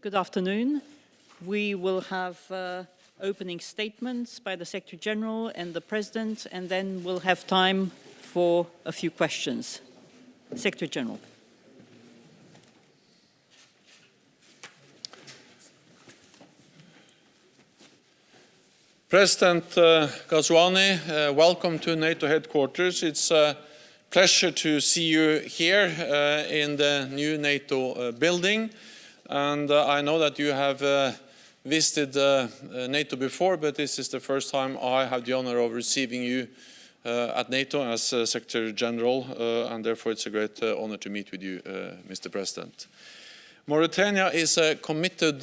Good afternoon. We will have opening statements by the Secretary General and the President, and then we'll have time for a few questions. Secretary General. President Ghazouani, welcome to NATO headquarters. It's a pleasure to see you here in the new NATO building. And I know that you have visited NATO before, but this is the first time I have the honor of receiving you at NATO as Secretary General, and therefore it's a great honor to meet with you, Mr. President. Mauritania is a committed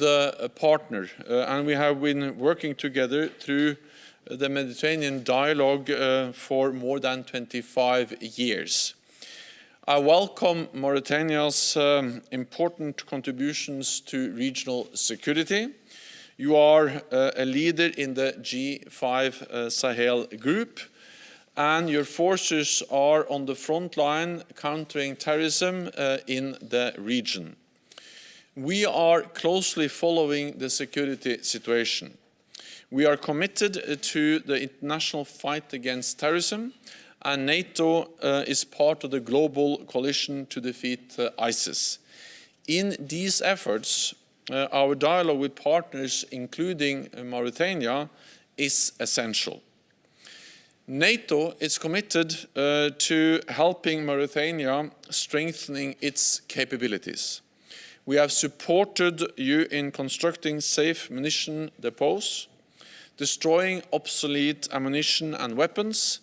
partner, and we have been working together through the Mediterranean dialogue for more than 25 years. I welcome Mauritania's important contributions to regional security. You are a leader in the G5 Sahel group, and your forces are on the front line countering terrorism in the region. We are closely following the security situation. We are committed to the international fight against terrorism, and NATO is part of the global coalition to defeat ISIS. In these efforts, our dialogue with partners, including Mauritania, is essential. NATO is committed to helping Mauritania strengthening its capabilities. We have supported you in constructing safe munition depots, destroying obsolete ammunition and weapons,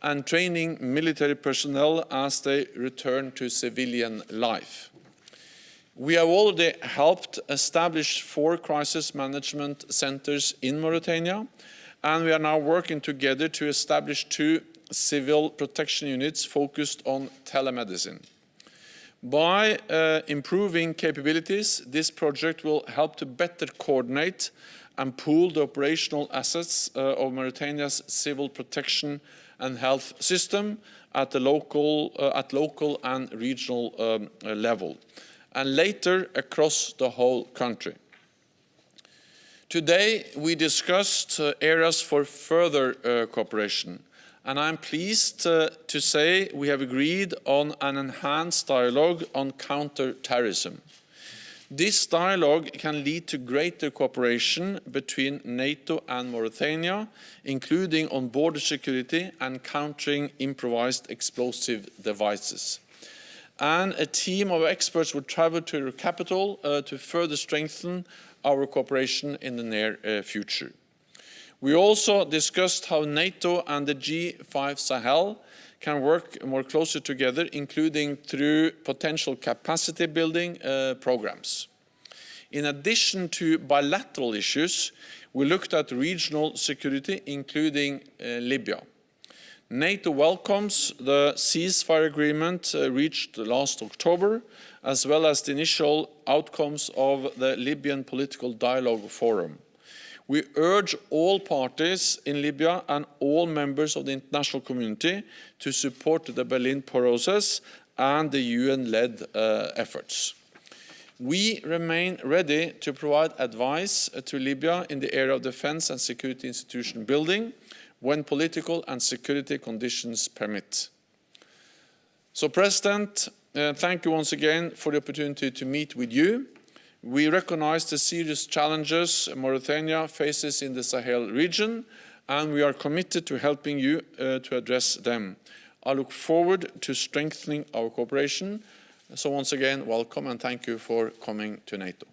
and training military personnel as they return to civilian life. We have already helped establish 4 crisis management centers in Mauritania, and we are now working together to establish 2 civil protection units focused on telemedicine. By improving capabilities, this project will help to better coordinate and pool the operational assets of Mauritania's civil protection and health system at the local and regional level, and later across the whole country. Today, we discussed areas for further cooperation, and I'm pleased to say we have agreed on an enhanced dialogue on counter-terrorism. This dialogue can lead to greater cooperation between NATO and Mauritania, including on border security and countering improvised explosive devices. And a team of experts will travel to your capital to further strengthen our cooperation in the near future. We also discussed how NATO and the G5 Sahel can work more closely together, including through potential capacity building programs. In addition to bilateral issues, we looked at regional security, including Libya. NATO welcomes the ceasefire agreement reached last October, as well as the initial outcomes of the Libyan Political Dialogue Forum. We urge all parties in Libya and all members of the international community to support the Berlin process and the UN-led efforts. We remain ready to provide advice to Libya in the area of defense and security institution building when political and security conditions permit. So, President, thank you once again for the opportunity to meet with you. We recognize the serious challenges Mauritania faces in the Sahel region, and we are committed to helping you to address them. I look forward to strengthening our cooperation. So once again, welcome and thank you for coming to NATO.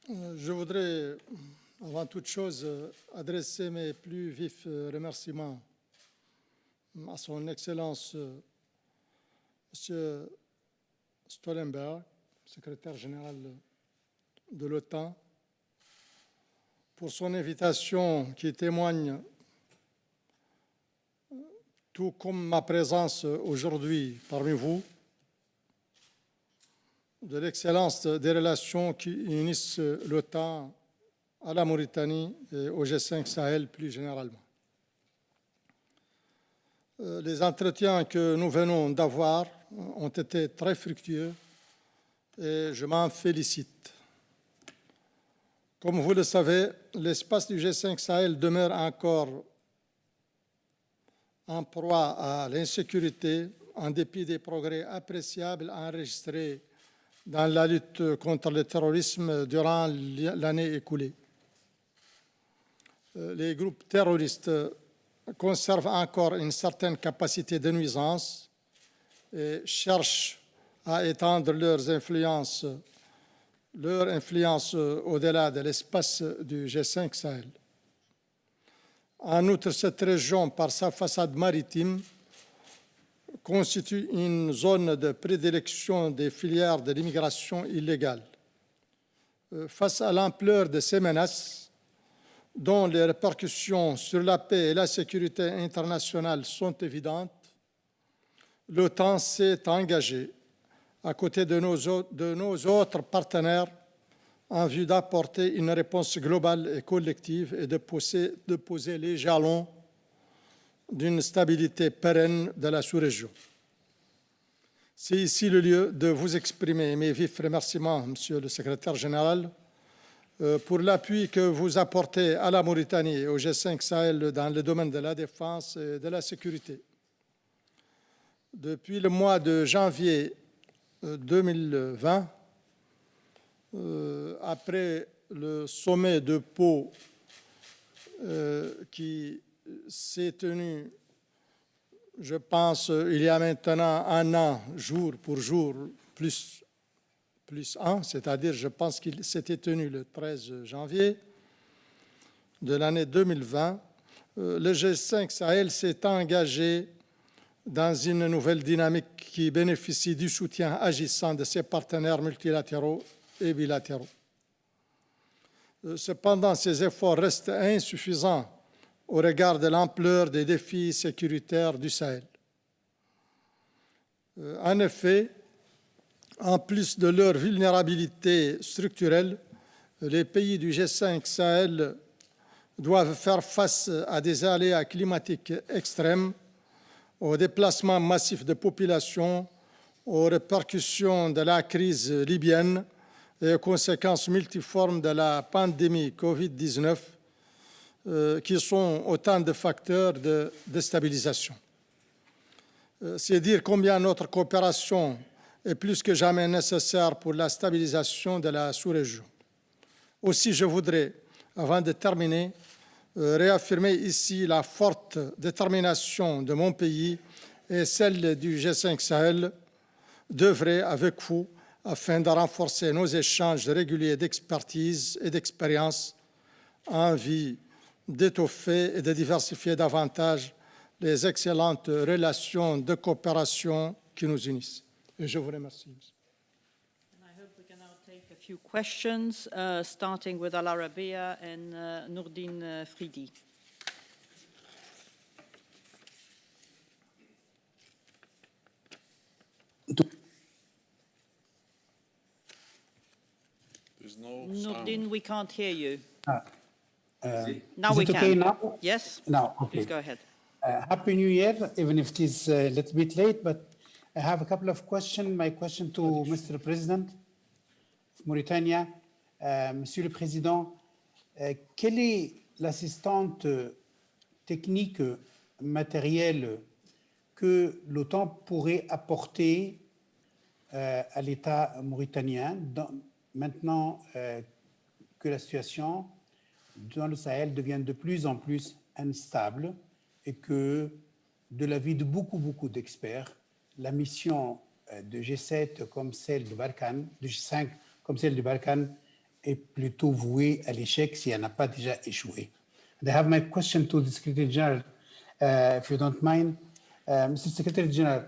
Je voudrais, avant toute chose, adresser mes plus vifs remerciements à son Excellence M. Stoltenberg, secrétaire général de l'OTAN, pour son invitation qui témoigne, tout comme ma présence aujourd'hui parmi vous, de l'excellence des relations qui unissent l'OTAN à la Mauritanie et au G5 Sahel plus généralement. Les entretiens que nous venons d'avoir ont été très fructueux et je m'en félicite. Comme vous le savez, l'espace du G5 Sahel demeure encore en proie à l'insécurité en dépit des progrès appréciables enregistrés dans la lutte contre le terrorisme durant l'année écoulée. Les groupes terroristes conservent encore une certaine capacité de nuisance et cherchent à étendre leur influence au-delà de l'espace du G5 Sahel. En outre, cette région, par sa façade maritime, constitue une zone de prédilection des filières de l'immigration illégale. Face à l'ampleur de ces menaces, dont les répercussions sur la paix et la sécurité internationale sont évidentes, l'OTAN s'est engagée à côté de nos autres partenaires en vue d'apporter une réponse globale et collective et de poser les jalons d'une stabilité pérenne de la sous-région. C'est ici le lieu de vous exprimer mes vifs remerciements, Monsieur le Secrétaire général, pour l'appui que vous apportez à la Mauritanie et au G5 Sahel dans le domaine de la défense et de la sécurité. Depuis le mois de janvier 2020, après le sommet de Pau qui s'est tenu, je pense, il y a maintenant un an, jour pour jour, plus un, c'est-à-dire je pense qu'il s'était tenu le 13 janvier de l'année 2020, le G5 Sahel s'est engagé dans une nouvelle dynamique qui bénéficie du soutien agissant de ses partenaires multilatéraux et bilatéraux. Cependant, ces efforts restent insuffisants au regard de l'ampleur des défis sécuritaires du Sahel. En effet, en plus de leur vulnérabilité structurelle, les pays du G5 Sahel doivent faire face à des aléas climatiques extrêmes, aux déplacements massifs de population, aux répercussions de la crise libyenne et aux conséquences multiformes de la pandémie Covid-19, qui sont autant de facteurs de déstabilisation. C'est dire combien notre coopération est plus que jamais nécessaire pour la stabilisation de la sous-région. Aussi, je voudrais, avant de terminer, réaffirmer ici la forte détermination de mon pays et celle du G5 Sahel d'œuvrer avec vous afin de renforcer nos échanges réguliers d'expertise et d'expérience en vue d'étoffer et de diversifier davantage les excellentes relations de coopération qui nous unissent. Et je vous remercie. I hope we can now take a few questions, starting with Al Arabiya and Nourdine Fridi. There's no Nourdine, sound. we can't hear you. Now Is we it can. okay now? Yes? Now, okay. Please go ahead. Happy New Year, even if it is a little bit late, but I have a couple of questions. My question to Mr. President of Mauritania. Monsieur le Président, quelle est l'assistance technique, matérielle que l'OTAN pourrait apporter à l'État mauritanien maintenant que la situation dans le Sahel devient de plus en plus instable et que, de l'avis de beaucoup d'experts, la mission de G7 comme celle du Balkan, de G5 comme celle du Balkan, est plutôt vouée à l'échec si elle n'a pas déjà échoué. And I have my question to the Secretary General, if you don't mind. Mr. Secretary General,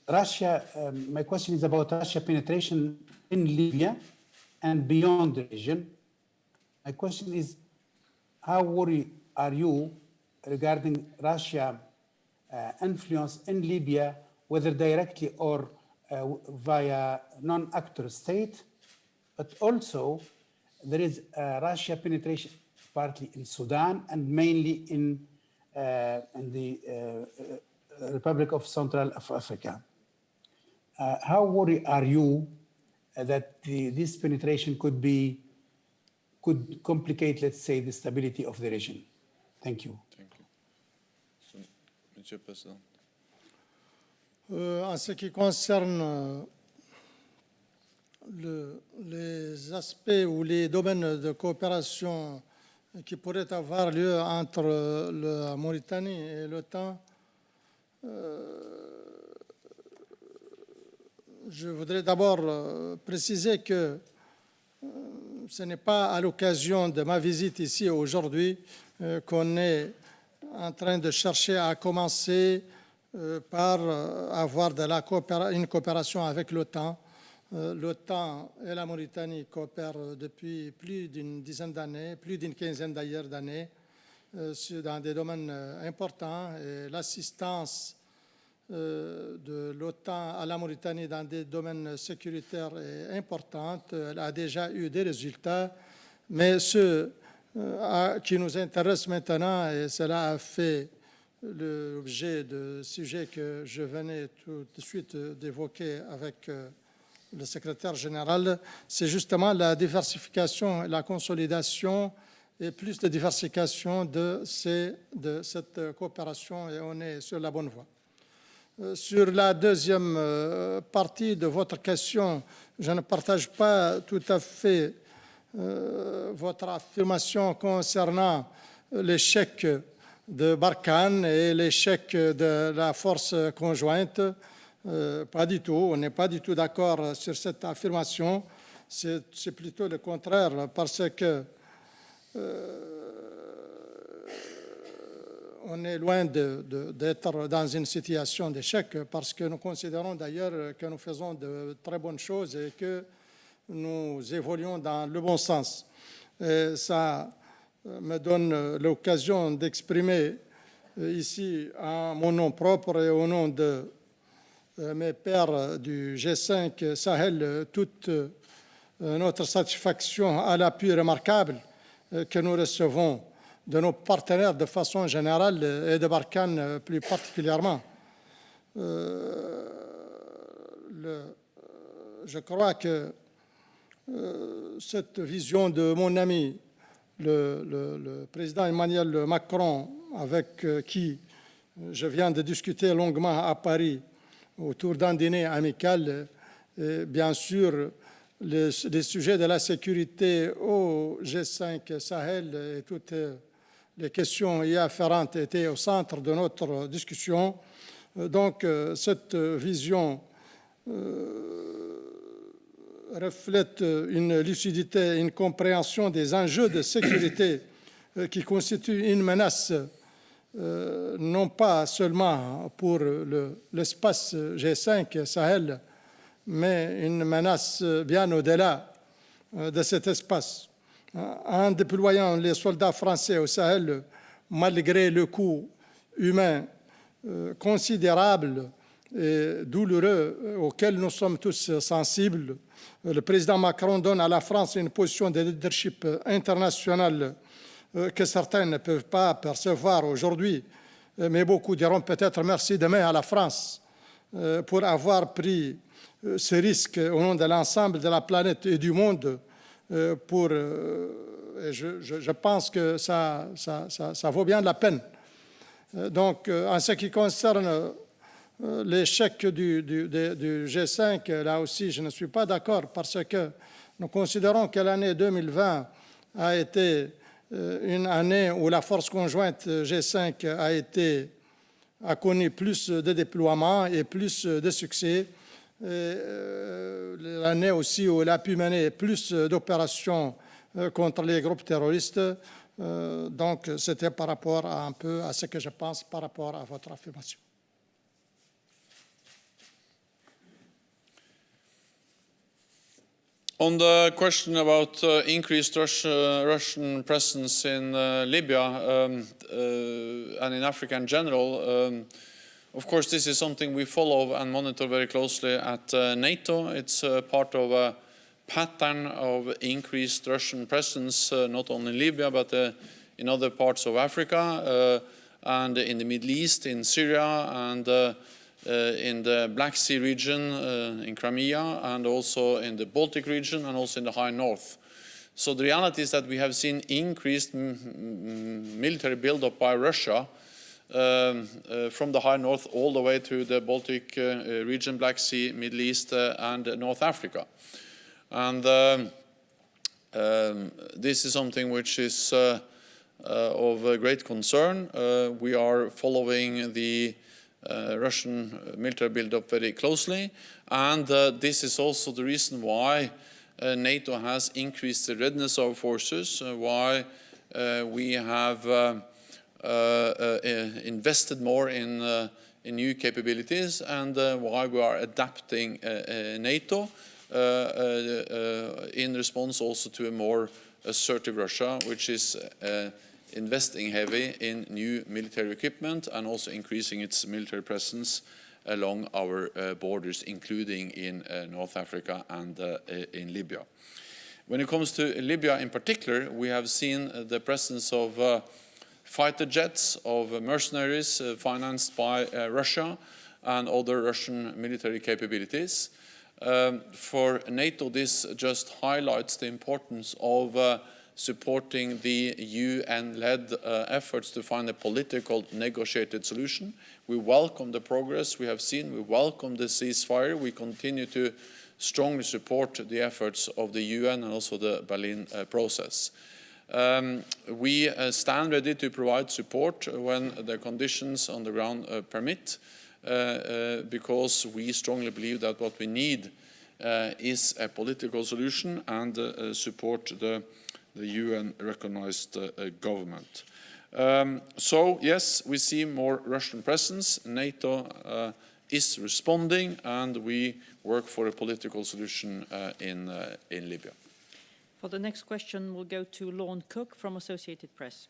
Russia, my question is about Russia penetration in Libya and beyond the region. My question is, how worried are you regarding Russia influence in Libya, whether directly or via non-actor state, but also there is Russia penetration partly in Sudan and mainly in the Republic of Central Africa. How worried are you that this penetration could complicate, let's say, the stability of the region? Thank you. Thank you. So, Monsieur President. En ce qui concerne les aspects ou les domaines de coopération qui pourraient avoir lieu entre la Mauritanie et l'OTAN, je voudrais d'abord préciser que ce n'est pas à l'occasion de ma visite ici aujourd'hui qu'on est en train de chercher à commencer par avoir une coopération avec l'OTAN. L'OTAN et la Mauritanie coopèrent depuis plus d'une dizaine d'années, plus d'une quinzaine d'ailleurs d'années, dans des domaines importants. Et l'assistance de l'OTAN à la Mauritanie dans des domaines sécuritaires est importante. Elle a déjà eu des résultats, mais ce qui nous intéresse maintenant, et cela a fait l'objet de sujets que je venais tout de suite d'évoquer avec le secrétaire général, c'est justement la diversification, la consolidation et plus de diversification de cette coopération, et on est sur la bonne voie. Sur la deuxième partie de votre question, je ne partage pas tout à fait votre affirmation concernant l'échec de Barkhane et l'échec de la force conjointe. Pas du tout, on n'est pas du tout d'accord sur cette affirmation. C'est plutôt le contraire, parce que on est loin d'être dans une situation d'échec, parce que nous considérons d'ailleurs que nous faisons de très bonnes choses et que nous évoluons dans le bon sens. Et ça me donne l'occasion d'exprimer ici, en mon nom propre et au nom de mes pairs du G5 Sahel, toute notre satisfaction à l'appui remarquable que nous recevons de nos partenaires de façon générale et de Barkhane plus particulièrement. Je crois que cette vision de mon ami, le président Emmanuel Macron, avec qui je viens de discuter longuement à Paris autour d'un dîner amical, et bien sûr, les sujets de la sécurité au G5 Sahel et toutes les questions y afférentes étaient au centre de notre discussion. Donc, cette vision reflète une lucidité, une compréhension des enjeux de sécurité qui constituent une menace non pas seulement pour l'espace G5 Sahel, mais une menace bien au-delà de cet espace. En déployant les soldats français au Sahel, malgré le coût humain considérable et douloureux auquel nous sommes tous sensibles, le président Macron donne à la France une position de leadership international que certains ne peuvent pas percevoir aujourd'hui, mais beaucoup diront peut-être merci demain à la France pour avoir pris ce risque au nom de l'ensemble de la planète et du monde. Je pense que ça vaut bien la peine. Donc, en ce qui concerne l'échec du G5, là aussi, je ne suis pas d'accord, parce que nous considérons que l'année 2020 a été une année où la force conjointe G5 a connu plus de déploiements et plus de succès. L'année aussi où elle a pu mener plus d'opérations contre les groupes terroristes. Donc, c'était par rapport un peu à ce que je pense par rapport à votre affirmation. On the question about increased Russian presence in Libya and in Africa in general, of course, this is something we follow and monitor very closely at NATO. It's part of a pattern of increased Russian presence, not only in Libya, but in other parts of Africa. and in the Middle East, in Syria, and in the Black Sea region, in Crimea, and also in the Baltic region, and also in the High North. So the reality is that we have seen increased military buildup by Russia from the High North all the way to the Baltic region, Black Sea, Middle East, and North Africa. And this is something which is of great concern. We are following the Russian military buildup very closely, and this is also the reason why NATO has increased the readiness of forces, why we have invested more in new capabilities, and why we are adapting NATO in response also to a more assertive Russia, which is investing heavy in new military equipment and also increasing its military presence along our borders, including in North Africa and in Libya. When it comes to Libya in particular, we have seen the presence of fighter jets, of mercenaries financed by Russia and other Russian military capabilities. For NATO, this just highlights the importance of supporting the UN-led efforts to find a political negotiated solution. We welcome the progress we have seen. We welcome the ceasefire. We continue to strongly support the efforts of the UN and also the Berlin process. We stand ready to provide support when the conditions on the ground permit, because we strongly believe that what we need is a political solution and support the UN-recognized government. So yes, we see more Russian presence. NATO is responding, and we work for a political solution in Libya. For the next question, we'll go to Lorne Cook from Associated Press.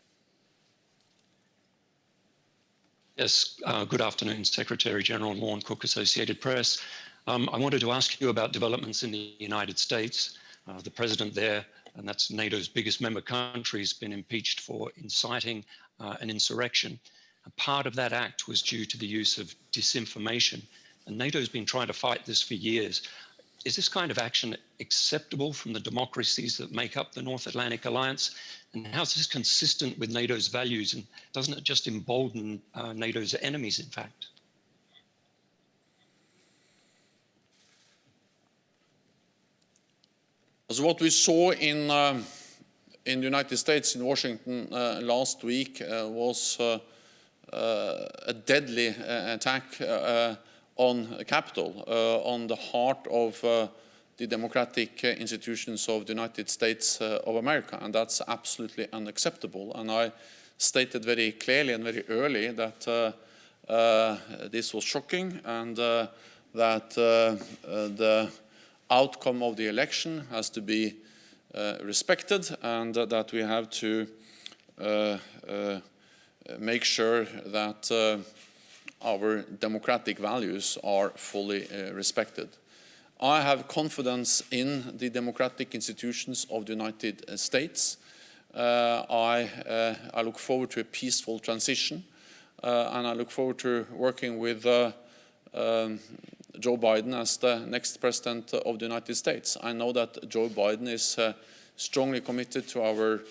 Yes, good afternoon, Secretary General Lorne Cook, Associated Press. I wanted to ask you about developments in the United States. The president there, and that's NATO's biggest member country, has been impeached for inciting an insurrection. And part of that act was due to the use of disinformation. And NATO's been trying to fight this for years. Is this kind of action acceptable from the democracies that make up the North Atlantic Alliance? And how is this consistent with NATO's values? And doesn't it just embolden NATO's enemies, in fact? So what we saw in the United States, in Washington last week, was a deadly attack on the Capitol, on the heart of the democratic institutions of the United States of America, and that's absolutely unacceptable. And I stated very clearly and very early that this was shocking, and that the outcome of the election has to be respected, and that we have to make sure that our democratic values are fully respected. I have confidence in the democratic institutions of the United States. I look forward to a peaceful transition, and I look forward to working with Joe Biden as the next president of the United States. I know that Joe Biden is strongly committed to our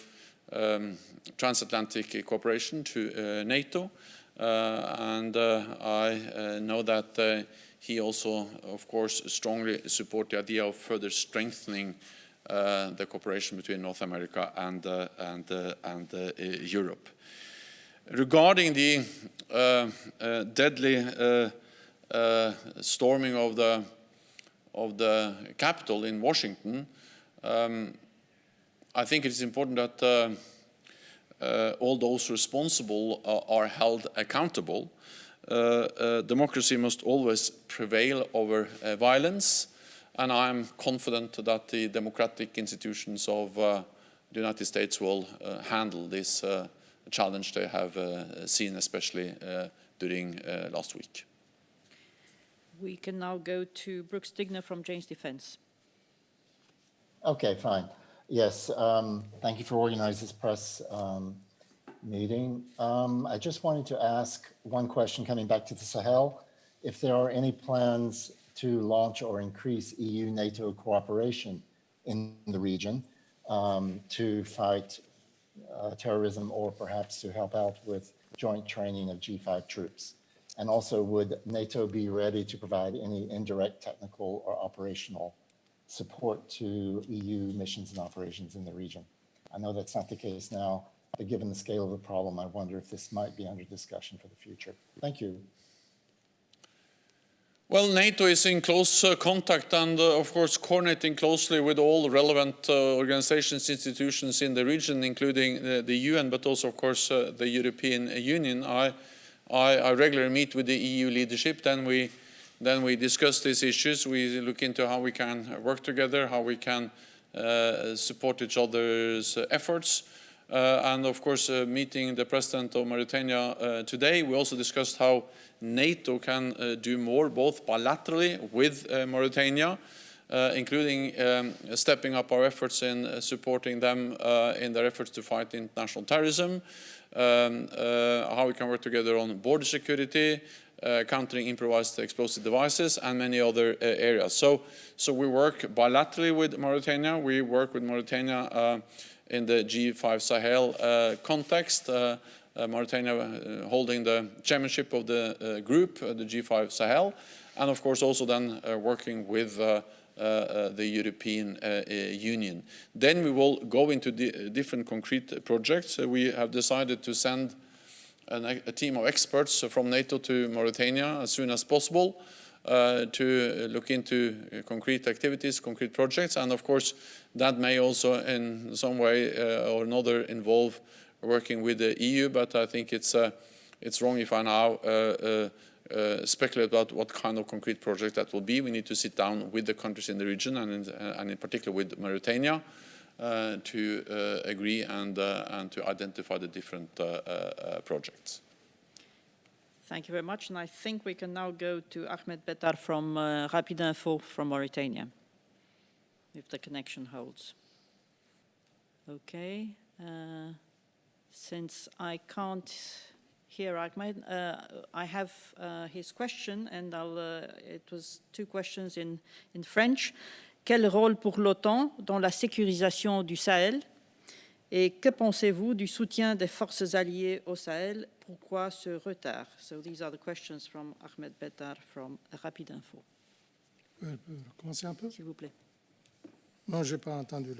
transatlantic cooperation, to NATO, and I know that he also, of course, strongly supports the idea of further strengthening the cooperation between North America and Europe. Regarding the deadly storming of the Capitol in Washington, I think it is important that all those responsible are held accountable. Democracy must always prevail over violence, and I am confident that the democratic institutions of the United States will handle this challenge they have seen, especially during last week. We can now go to Brooks Digner from Jane's Defense. Okay, fine. Yes, thank you for organizing this press meeting. I just wanted to ask one question coming back to the Sahel, if there are any plans to launch or increase EU-NATO cooperation in the region to fight terrorism, or perhaps to help out with joint training of G5 troops. And also, would NATO be ready to provide any indirect technical or operational support to EU missions and operations in the region? I know that's not the case now, but given the scale of the problem, I wonder if this might be under discussion for the future. Thank you. Well, NATO is in close contact and, of course, coordinating closely with all relevant organizations, institutions in the region, including the UN, but also, of course, the European Union. I regularly meet with the EU leadership. Then we discuss these issues. We look into how we can work together, how we can support each other's efforts. And, of course, meeting the President of Mauritania today, we also discussed how NATO can do more, both bilaterally with Mauritania, including stepping up our efforts in supporting them in their efforts to fight international terrorism, how we can work together on border security, countering improvised explosive devices, and many other areas. So we work bilaterally with Mauritania. We work with Mauritania in the G5 Sahel context. Mauritania holding the chairmanship of the group, the G5 Sahel, and of course also then working with the European Union. Then we will go into different concrete projects. We have decided to send a team of experts from NATO to Mauritania as soon as possible to look into concrete activities, concrete projects, and of course that may also in some way or another involve working with the EU, but I think it's wrong if I now speculate about what kind of concrete project that will be. We need to sit down with the countries in the region and in particular with Mauritania to agree and to identify the different projects. Thank you very much. And I think we can now go to Ahmed Bettar from Rapid Info from Mauritania, if the connection holds. Okay. Since I can't hear Ahmed, I have his question, and it was two questions in French. Quel rôle pour l'OTAN dans la sécurisation du Sahel? Et que pensez-vous du soutien des forces alliées au Sahel? Pourquoi ce retard? So these are the questions from Ahmed Bettar from Rapid Info. Commencez un peu? S'il vous plaît. Non, je n'ai pas entendu.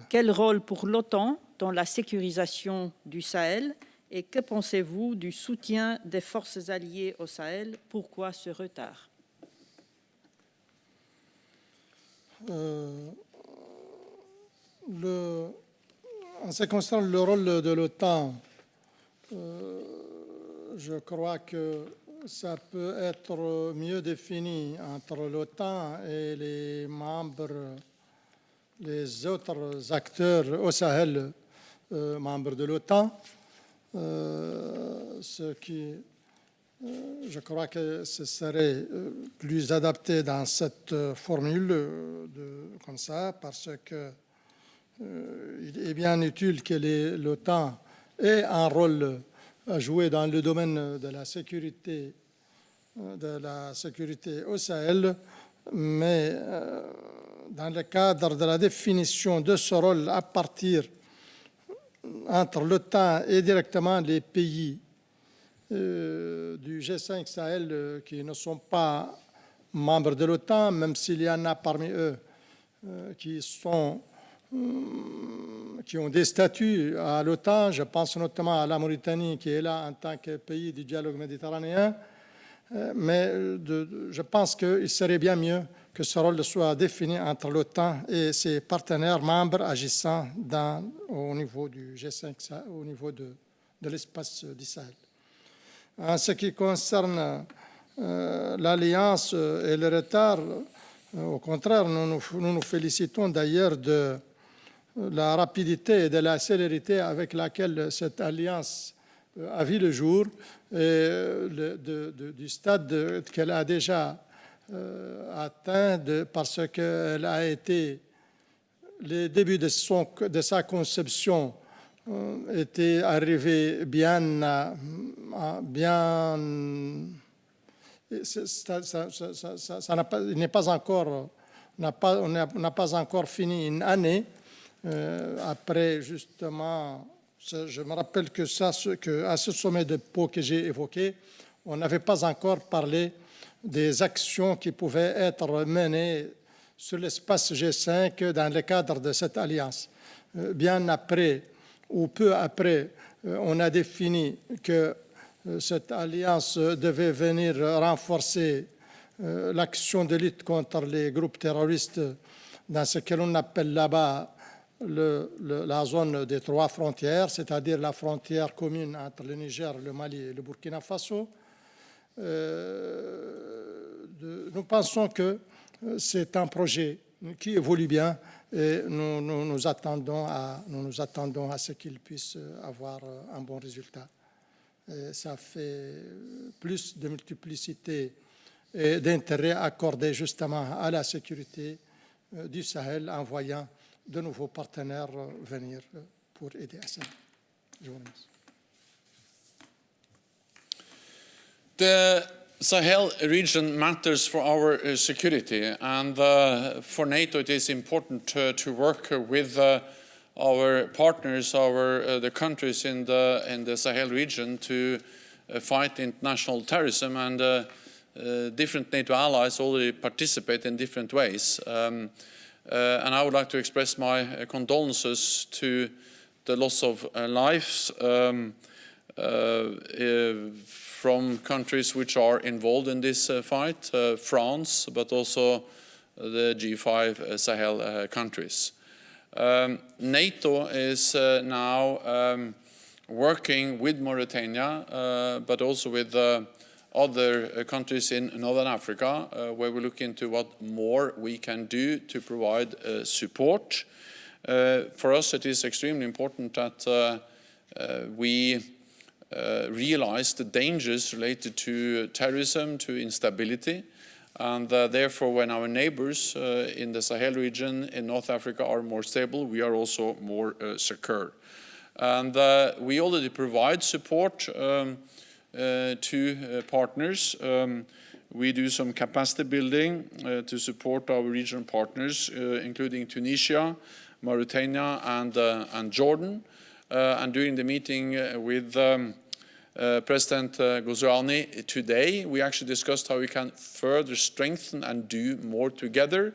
Quel rôle pour l'OTAN dans la sécurisation du Sahel? Et que pensez-vous du soutien des forces alliées au Sahel? Pourquoi ce retard? En ce qui concerne le rôle de l'OTAN, je crois que ça peut être mieux défini entre l'OTAN et les membres, les autres acteurs au Sahel, membres de l'OTAN. Je crois que ce serait plus adapté dans cette formule comme ça, parce que il est bien utile que l'OTAN ait un rôle à jouer dans le domaine de la sécurité au Sahel, mais dans le cadre de la définition de ce rôle à partir entre l'OTAN et directement les pays du G5 Sahel qui ne sont pas membres de l'OTAN, même s'il y en a parmi eux qui ont des statuts à l'OTAN. Je pense notamment à la Mauritanie qui est là en tant que pays du dialogue méditerranéen. Mais je pense qu'il serait bien mieux que ce rôle soit défini entre l'OTAN et ses partenaires membres agissant au niveau du G5, au niveau de l'espace du Sahel. En ce qui concerne l'Alliance et le retard, au contraire, nous nous félicitons d'ailleurs de la rapidité et de la célérité avec laquelle cette alliance a vu le jour et du stade qu'elle a déjà atteint parce qu'elle a été, le début de sa conception était arrivé bien, il n'est pas encore, on n'a pas encore fini une année. Après, justement, je me rappelle que à ce sommet de Pau que j'ai évoqué, on n'avait pas encore parlé des actions qui pouvaient être menées sur l'espace G5 dans le cadre de cette alliance. Bien après, ou peu après, on a défini que cette alliance devait venir renforcer l'action de lutte contre les groupes terroristes dans ce que l'on appelle là-bas la zone des 3 frontières, c'est-à-dire la frontière commune entre le Niger, le Mali et le Burkina Faso. Nous pensons que c'est un projet qui évolue bien et nous attendons à ce qu'il puisse avoir un bon résultat. Et ça fait plus de multiplicité et d'intérêt accordé justement à la sécurité du Sahel en voyant de nouveaux partenaires venir pour aider à ça. Je vous remercie. The Sahel region matters for our security, and for NATO it is important to work with our partners, the countries in the Sahel region to fight international terrorism, and different NATO allies already participate in different ways. And I would like to express my condolences to the loss of lives from countries which are involved in this fight, France, but also the G5 Sahel countries. NATO is now working with Mauritania, but also with other countries in Northern Africa, where we look into what more we can do to provide support. For us, it is extremely important that we realize the dangers related to terrorism, to instability, and therefore when our neighbors in the Sahel region in North Africa are more stable, we are also more secure. And we already provide support to partners. We do some capacity building to support our regional partners, including Tunisia, Mauritania, and Jordan. And during the meeting with President Ghazouani today, we actually discussed how we can further strengthen and do more together,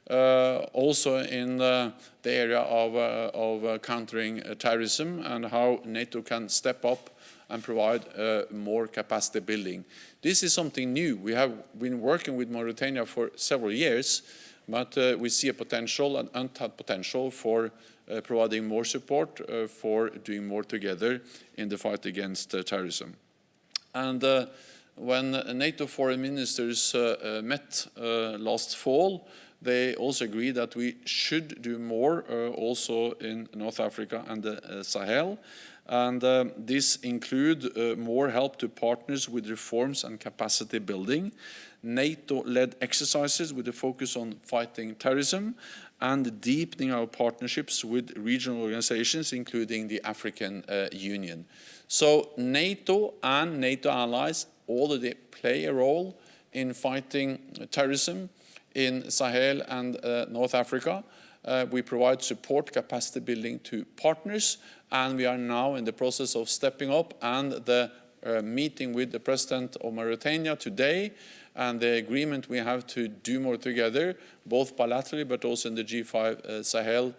also in the area of countering terrorism, and how NATO can step up and provide more capacity building. This is something new. We have been working with Mauritania for several years, but we see a potential, an untapped potential for providing more support, for doing more together in the fight against terrorism. And when NATO foreign ministers met last fall, they also agreed that we should do more also in North Africa and the Sahel. And this include more help to partners with reforms and capacity building, NATO-led exercises with a focus on fighting terrorism, and deepening our partnerships with regional organizations, including the African Union. So NATO and NATO allies already play a role in fighting terrorism in Sahel and North Africa. We provide support capacity building to partners, and we are now in the process of stepping up, and the meeting with the President of Mauritania today and the agreement we have to do more together, both bilaterally but also in the G5 Sahel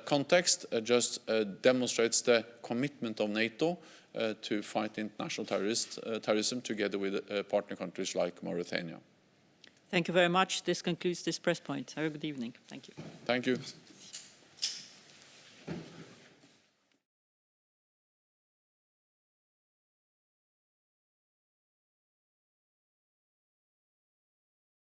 context, just demonstrates the commitment of NATO to fight international terrorism together with partner countries like Mauritania. Thank you very much. This concludes this press point. Have a good evening. Thank you. Thank you.